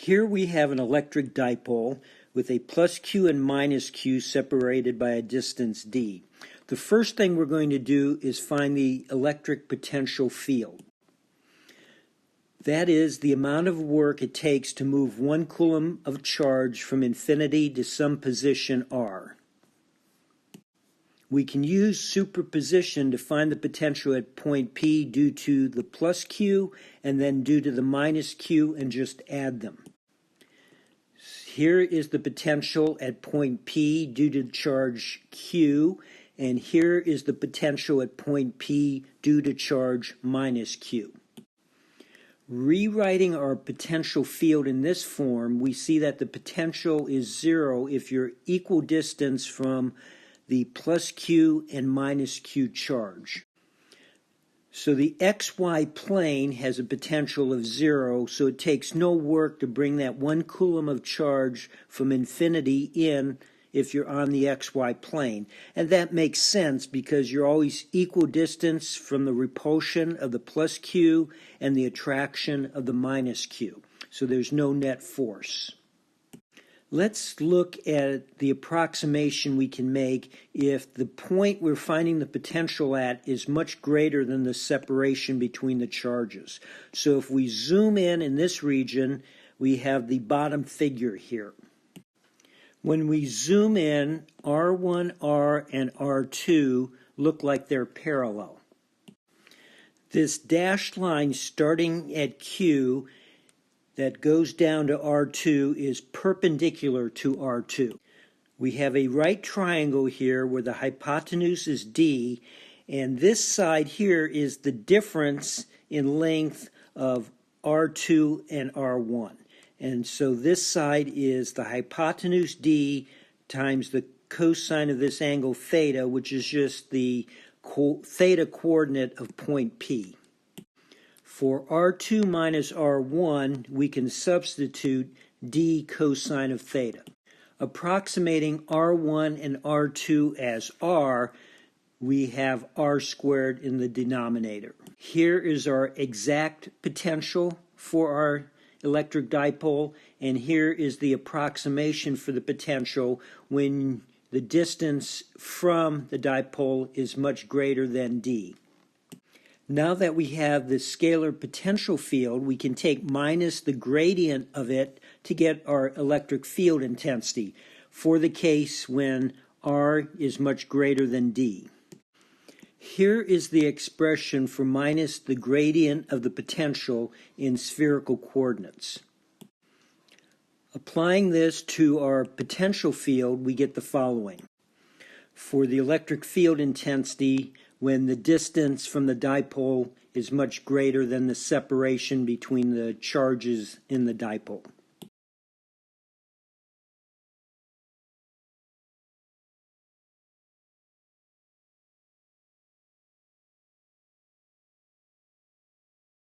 Here we have an electric dipole with a plus q and minus q separated by a distance d. The first thing we're going to do is find the electric potential field. That is the amount of work it takes to move 1 coulomb of charge from infinity to some position r. We can use superposition to find the potential at point P due to the plus Q and then due to the minus Q and just add them. Here is the potential at point P due to charge Q, and here is the potential at point P due to charge minus Q. Rewriting our potential field in this form, we see that the potential is 0 if you're equal distance from the plus Q and minus Q charge. So the XY plane has a potential of 0, so it takes no work to bring that 1 coulomb of charge from infinity in if you're on the XY plane. And that makes sense because you're always equal distance from the repulsion of the plus Q and the attraction of the minus Q. So there's no net force. Let's look at the approximation we can make if the point we're finding the potential at is much greater than the separation between the charges. So if we zoom in this region, we have the bottom figure here. When we zoom in, R1R and R2 look like they're parallel. This dashed line starting at Q that goes down to R2 is perpendicular to R2. We have a right triangle here where the hypotenuse is D, and this side here is the difference in length of R2 and R1. And so this side is the hypotenuse D times the cosine of this angle theta, which is just the theta coordinate of point P. For R2 minus R1, we can substitute D cosine of theta. Approximating R1 and R2 as R, we have R squared in the denominator. Here is our exact potential for our electric dipole, and here is the approximation for the potential when the distance from the dipole is much greater than D. Now that we have the scalar potential field, we can take minus the gradient of it to get our electric field intensity for the case when R is much greater than D. Here is the expression for minus the gradient of the potential in spherical coordinates. Applying this to our potential field, we get the following. For the electric field intensity, when the distance from the dipole is much greater than the separation between the charges in the dipole.